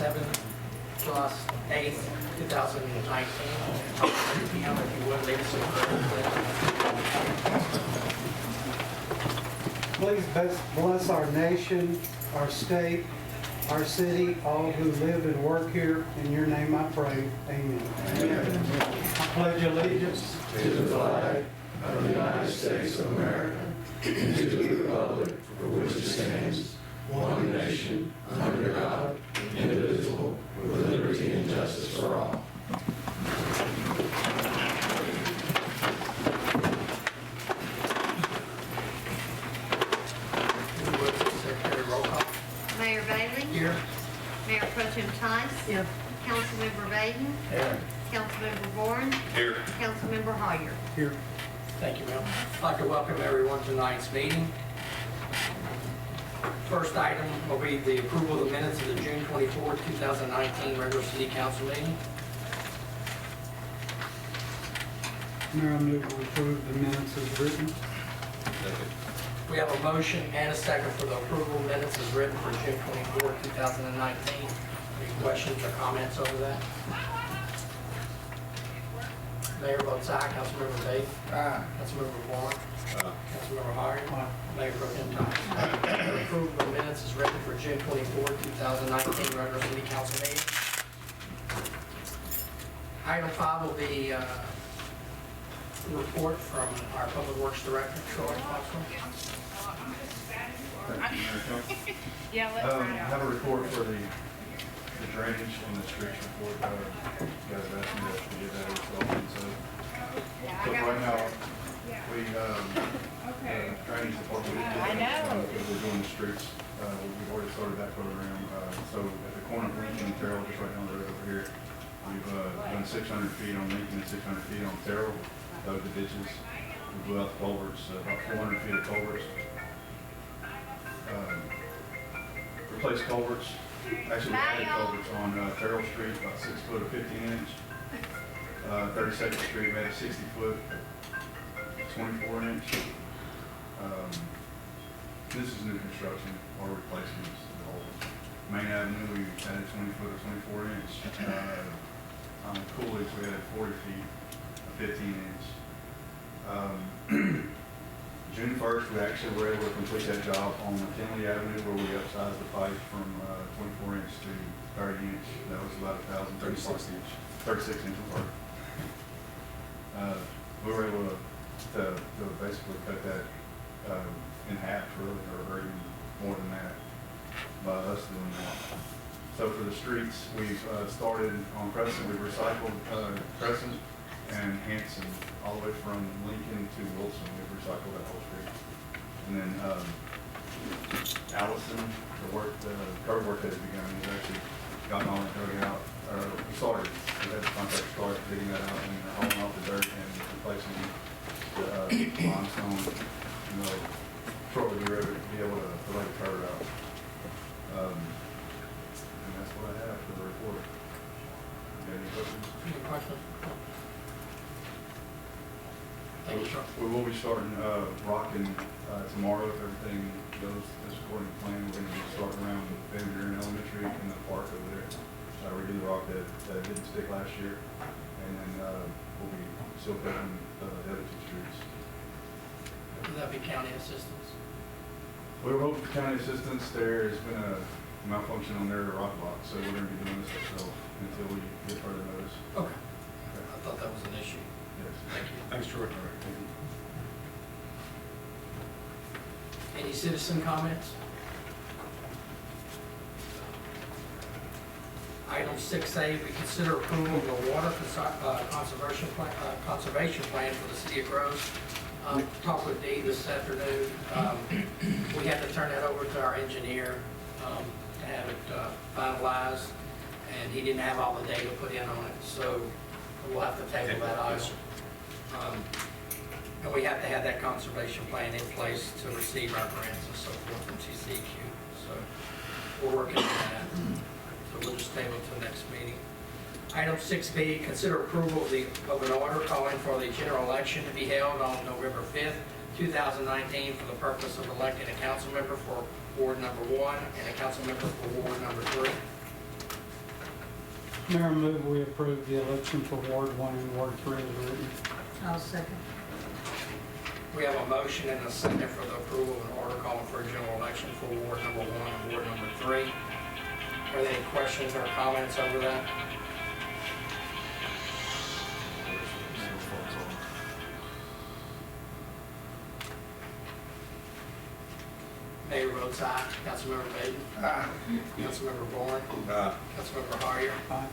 7/8/2019. PM, if you would, lead us in prayer, Please bless our nation, our state, our city, all who live and work here. In your name I pray. Amen. Amen. I pledge allegiance to the flag of the United States of America and to the republic for which it stands, one nation, under God, indivisible, with liberty and justice for all. Secretary, roll call. Mayor Bailey? Here. Mayor Pro Tem Tice? Here. Councilmember Baden? Here. Councilmember Warren? Here. Councilmember Hoyer? here. Thank you, ma'am. I'd like to welcome everyone to tonight's meeting. First item will be the approval of the minutes of the June 24, 2019 regular city council meeting. Mayor, I move to approve the minutes as written. We have a motion and a second for the approval of minutes as written for June 24, 2019. Any questions or comments over that? Mayor votes aye. Councilmember Bates? Aye. Councilmember Warren? Councilmember Hoyer? Mayor Pro Tem Tice? Approve the minutes as written for June 24, 2019 regular city council meeting. Item 5 will be a report from our Public Works Director, Troy Foxwell. Yeah, let's I have a report for the drainage and the streets report. You guys asked me to get that as well. So right now, we, the drainage department, we're doing the streets. We've already started that program. So at the corner of Lincoln and Terrell, just right down the road over here, we've done 600 feet on Lincoln and 600 feet on Terrell. Dug the ditches. We blew out the culverts, about 400 feet of culverts. Replaced culverts. Actually, we added culverts on Terrell Street, about 6 foot of 15 inch. 32nd Street, we had a 60 foot, 24 inch. This is new construction or replacements. Main Avenue, we added 20 foot or 24 inch. On Coolidge, we added 40 feet, 15 inch. June 1st, we actually were able to complete that job on McKinley Avenue where we upsized the pipe from 24 inch to 30 inch. That was about 36 inch. 36 inch apart. We were able to basically cut that in half, really, or even more than that by us doing that. So for the streets, we've started on Crescent. We've recycled Crescent and Hanson all the way from Lincoln to Wilson. We've recycled that whole street. And then Allison, the curb work that had begun, has actually gotten all that dug out. We started. We had the contract start digging that out and hauling off the dirt and replacing the limestone. You know, shortly we were able to lay the curb out. And that's what I have for the report. You got any questions? Any questions? Thank you, sir. We will be starting rocking tomorrow if everything goes as according to plan. We're going to start around Van Elementary in the park over there. We're doing the rock that didn't stick last year, and then we'll be still cutting the other 2 streets. Would that be county assistance? We were hoping for county assistance. There has been a malfunction on their rock block, so we're going to be doing this ourselves until we get further notice. Okay. I thought that was an issue. Yes. Thank you. Thanks, George. Thank you. Any citizen comments? Item 6A, we consider approval of the water conservation plan for the city of Groves. Talked with Dee this afternoon. We had to turn that over to our engineer to have it finalized, and he didn't have all the data put in on it, so we'll have to table that item. And we have to have that conservation plan in place to receive our grants and so forth from CCQ. So we're working on that. So we'll just table it to the next meeting. Item 6B, consider approval of an order calling for the general election to be held on November 5th, 2019 for the purpose of electing a council member for Ward number 1 and a council member for Ward number 3. Mayor, move we approve the election for Ward 1 and Ward 3 as written. I'll second. We have a motion and a second for the approval of an order calling for a general election for Ward number 1 and Ward number 3. Are there any questions or comments over that? Mayor votes aye. Councilmember Baden? Aye. Councilmember Bourne? Aye. Councilmember Hoyer? Aye.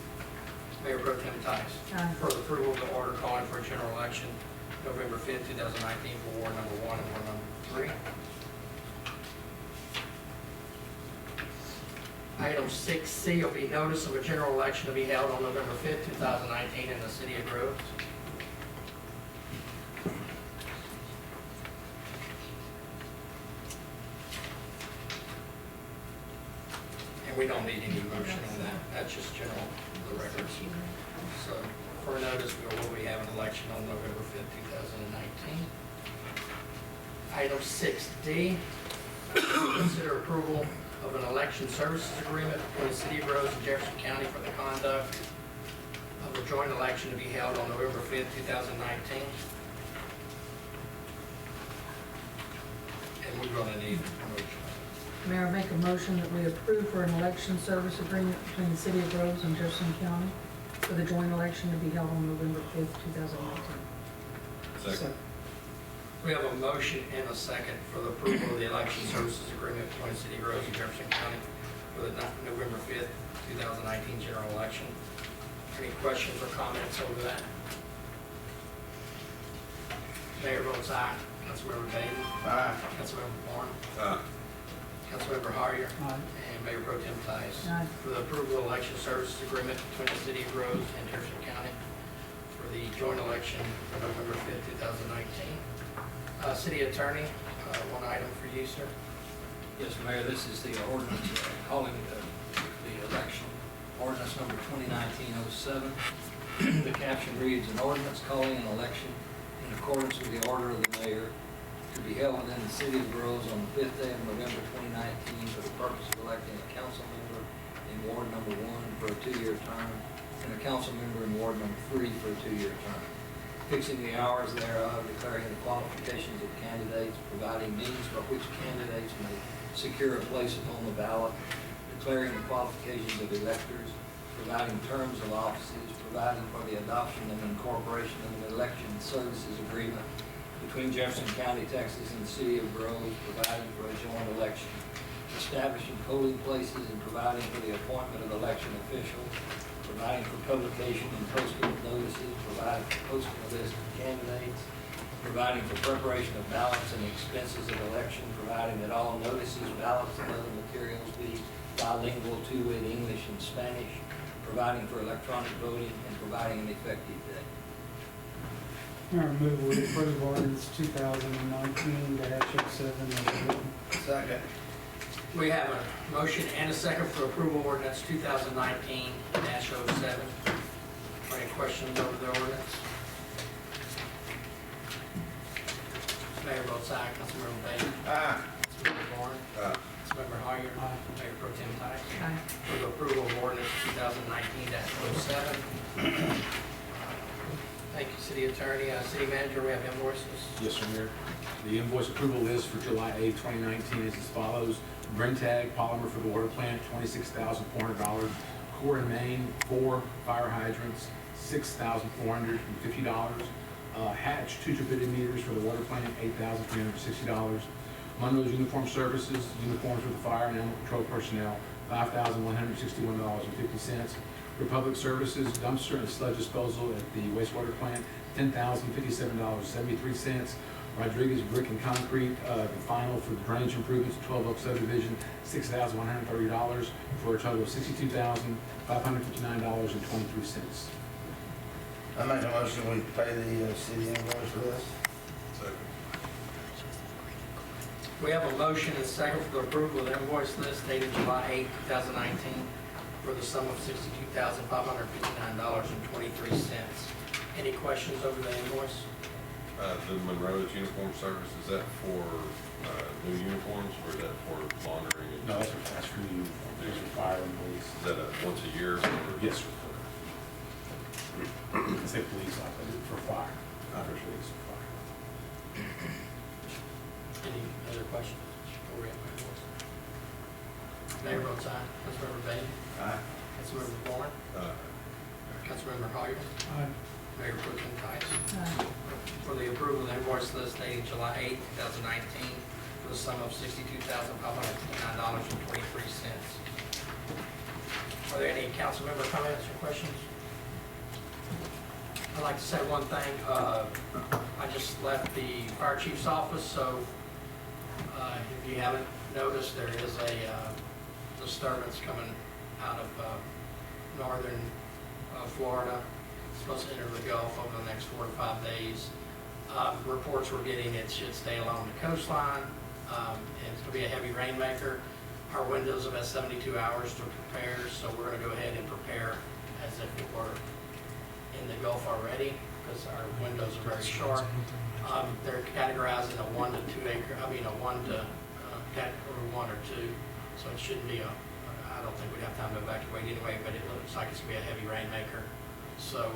Mayor Pro Tem Tice? Aye. For the approval of the order calling for a general election November 5th, 2019 for Ward number 1 and Ward number 3. Item 6C will be notice of a general election to be held on November 5th, 2019 in the city of Groves. And we don't need any motion on that. That's just general, the records. So for notice, we will be having an election on November 5th, 2019. Item 6D, consider approval of an election services agreement between the City of Groves and Jefferson County for the conduct of a joint election to be held on November 5th, 2019. And we're going to need a motion. Mayor, I make a motion that we approve for an election service agreement between the City of Groves and Jefferson County for the joint election to be held on November 5th, 2019. Second. We have a motion and a second for the approval of the election services agreement between the City of Groves and Jefferson County for the November 5th, 2019 general election. Any questions or comments over that? Mayor votes aye. Councilmember Baden? Aye. Councilmember Bourne? Aye. Councilmember Hoyer? Aye. And Mayor Pro Tem Tice? Aye. For the approval of election services agreement between the City of Groves and Jefferson County for the joint election for November 5th, 2019. City Attorney, one item for you, sir. Yes, Mayor, this is the ordinance calling the election, ordinance number 2019-07. The caption reads, an ordinance calling an election in accordance with the order of the mayor to be held within the City of Groves on the 5th day of November 2019 for the purpose of electing a council member in Ward number 1 for a 2-year term and a council member in Ward number 3 for a 2-year term. Fixing the hours thereof, declaring the qualifications of candidates, providing means by which candidates may secure a place upon the ballot, declaring the qualifications of electors, providing terms of offices, providing for the adoption and incorporation of an election services agreement between Jefferson County, Texas and the City of Groves, providing for a joint election, establishing polling places and providing for the appointment of election officials, providing for publication and posting of notices, providing for posting a list of candidates, providing for preparation of ballots and expenses of election, providing that all notices, ballots, and other materials be bilingual to in English and Spanish, providing for electronic voting, and providing an effective date. Mayor, move we approve ordinance 2019-07 as written. Second. We have a motion and a second for approval of ordinance 2019-07. Any questions over the ordinance? Mayor votes aye. Councilmember Baden? Aye. Councilmember Bourne? Aye. Councilmember Hoyer? Aye. Mayor Pro Tem Tice? Aye. For the approval of ordinance 2019-07. Thank you, City Attorney. City Manager, we have invoices. Yes, sir, Mayor. The invoice approval list for July 8, 2019 is as follows. Brentag polymer for the water plant, $26,400. Core and Main, 4 fire hydrants, $6,450. Hatch 2 turbidity meters for the water plant, $8,360. Monroe's Uniform Services, uniforms for the fire and animal control personnel, $5,161.50. Republic Services, dumpster and sludge disposal at the wastewater plant, $10,057.73. Rodriguez Brick and Concrete, the final for the drainage improvements, 12 Oak subdivision, $6,130 for a total of $62,559.23. I make a motion we pay the city invoice for this. Second. We have a motion and a second for the approval of the invoice list dated July 8, 2019 for the sum of $62,559.23. Any questions over the invoice? The Monroe's Uniform Service, is that for new uniforms or is that for laundering? No, that's for the uniform. These are fire and police. Is that a once a year? Or? Yes, sir. I say police officer for fire, not for police, for fire. Any other questions? Before we have my voice? Mayor votes aye. Councilmember Bailey? Aye. Councilmember Vaughn? Councilmember Collier? Mayor Pro Tem Tice? For the approval of the invoice list dated July 8, 2019, for the sum of $62,559.23. Are there any council member comments or questions? I'd like to say one thing. I just left the fire chief's office, so if you haven't noticed, there is a disturbance coming out of northern Florida. It's supposed to enter the Gulf over the next 4 to 5 days. Reports we're getting, it should stay along the coastline, and it's going to be a heavy rainmaker. Our windows have had 72 hours to prepare, so we're going to go ahead and prepare as if it were in the Gulf already, because our windows are very sharp. They're categorized in a 1 to 2 acre, a 1 to category 1 or 2, so it shouldn't be I don't think we'd have time to evacuate anyway, but it looks like it's going to be a heavy rainmaker. So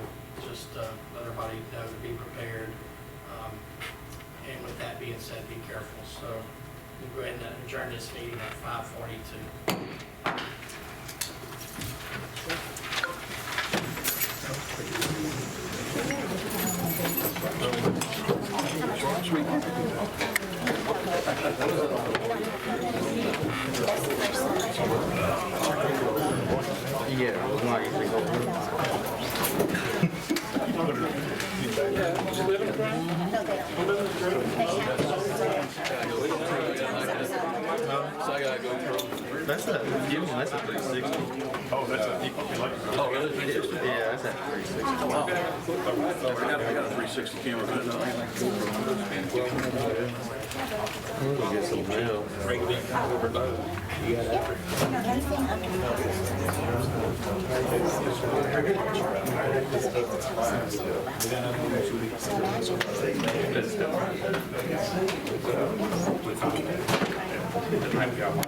just let everybody know to be prepared. And with that being said, be careful. So we'll go ahead and adjourn this meeting at 5:42. That's a 360. Oh, that's a, Oh, really? Yeah, that's a 360. I got a 360 camera. We'll go get some mail. I've got one.